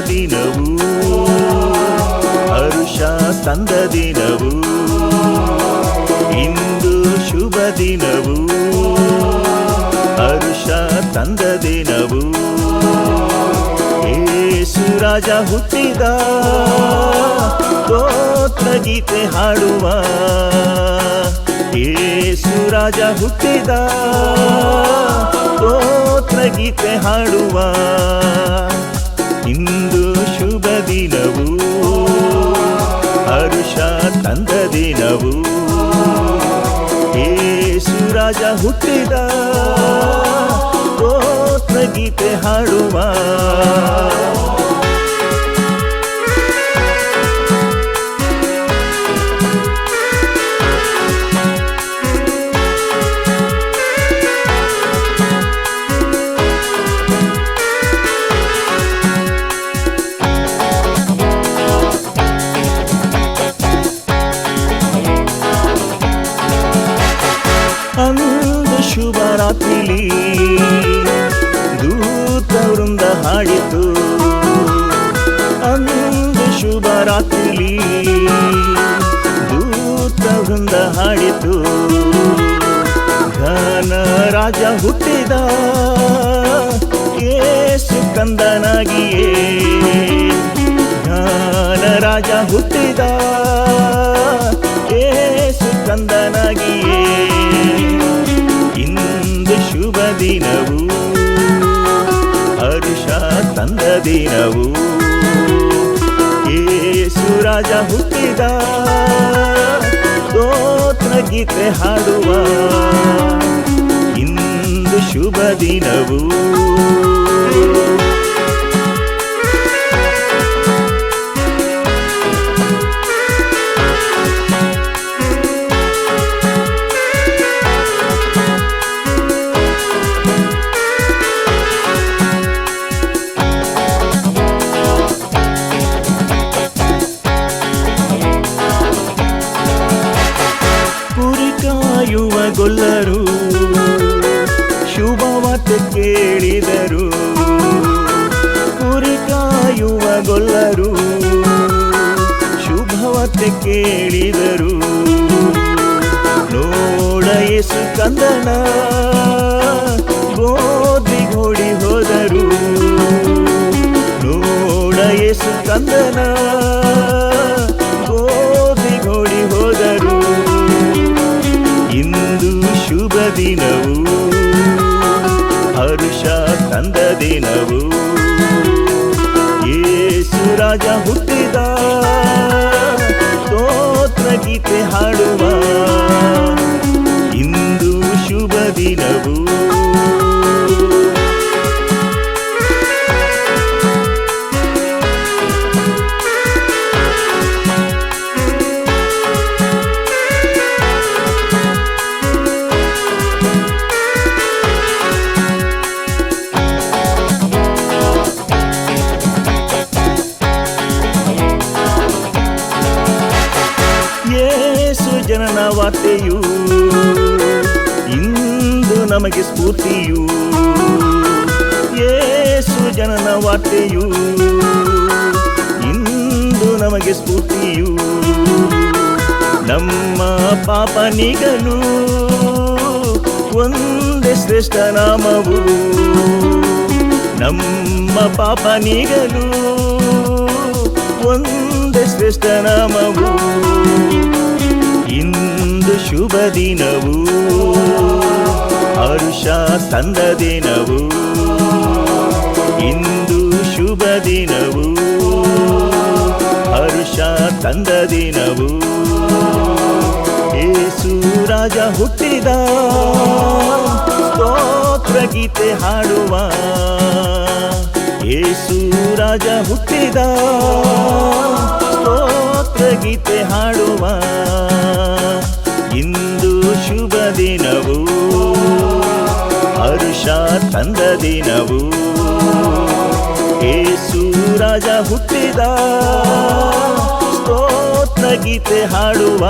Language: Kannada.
ದಿನವು, ಹರುಷ ತಂದ ದಿನವು, ಇಂದು ಶುಭ ದಿನವು, ಹರುಷ ತಂದ ದಿನವು. ಯೇಸು ರಾಜ ಹುಟ್ಟಿದ, ಸ್ತೋತ್ರ ಗೀತೆ ಹಾಡುವ. ಯೇಸು ರಾಜ ಹುಟ್ಟಿದ, ಸ್ತೋತ್ರ ಗೀತೆ ಹಾಡುವ. ಇಂದು ಶುಭ ದಿನವು, ಹರುಷ ತಂದ ದಿನವು, ಯೇಸು ರಾಜ ಹುಟ್ಟಿದ, ಸ್ತೋತ್ರ ಗೀತೆ ಹಾಡುವ. ಅಂದು ಶುಭರಾತ್ರಿಲಿ ದೂತ ವೃಂದ ಹಾಡಿತು. ಅಂದು ಶುಭರಾತ್ರಿಲಿ ದೂತ ವೃಂದ ಹಾಡಿತು. ಘನ ರಾಜ ಹುಟ್ಟಿದ, ಯೇಸು ಕಂದನಾಗಿಯೇ. ಘನ ರಾಜ ಹುಟ್ಟಿದ, ಯೇಸು ಕಂದನಾಗಿಯೇ. ಇಂದು ಶುಭ ದಿನವು, ಹರುಷ ತಂದ ದಿನವು, ಯೇಸು ರಾಜ ಹುಟ್ಟಿದ, ಸ್ತೋತ್ರ ಗೀತೆ ಹಾಡುವ. ಇಂದು ಶುಭ ದಿನವು, ಕಾಯುವ ಗೊಲ್ಲರು ಶುಭವಾರ್ತೆ ಕೇಳಿದರು. ಕುರಿ ಕಾಯುವ ಗೊಲ್ಲರು ಶುಭವಾರ್ತೆ ಕೇಳಿದರು. ನೋಡ ಯೇಸು ಕಂದನ, ಗೋದಿಗೋಡಿ ಹೋದರು. ನೋಡ ಯೇಸು ಕಂದನ, ಗೋದಿಗೋಡಿ ಹೋದರು. ಇಂದು ಶುಭ ದಿನವು, ಹರುಷ ತಂದ ದಿನವು, ಯೇಸು ರಾಜ ಹುಟ್ಟಿದ, ಸ್ತೋತ್ರ ಗೀತೆ ಹಾಡುವ. ಇಂದು ಶುಭ ದಿನವು, ಯೇಸು ಜನನ ವಾರ್ತೆಯು ಇಂದು ನಮಗೆ ಸ್ಫೂರ್ತಿಯು. ಯೇಸು ಜನನ ವಾರ್ತೆಯು ಇಂದು ನಮಗೆ ಸ್ಫೂರ್ತಿಯು. ನಮ್ಮ ಪಾಪ ನೀಗಲು ಒಂದೇ ಶ್ರೇಷ್ಠ ನಾಮವು. ನಮ್ಮ ಪಾಪ ನೀಗಲು ಒಂದೇ ಶ್ರೇಷ್ಠ ನಾಮವು. ಇಂದು ಶುಭ ದಿನವು, ಹರುಷ ತಂದ ದಿನವು, ಇಂದು ಶುಭ ದಿನವು, ಹರುಷ ತಂದ ದಿನವು. ಯೇಸು ರಾಜ ಹುಟ್ಟಿದ, ಸ್ತೋತ್ರ ಗೀತೆ ಹಾಡುವ. ಯೇಸು ರಾಜ ಹುಟ್ಟಿದ, ಸ್ತೋತ್ರ ಗೀತೆ ಹಾಡುವ. ಇಂದು ಶುಭ ದಿನವು, ಹರುಷ ತಂದ ದಿನವು, ಯೇಸು ರಾಜ ಹುಟ್ಟಿದ, ಸ್ತೋತ್ರ ಗೀತೆ ಹಾಡುವ.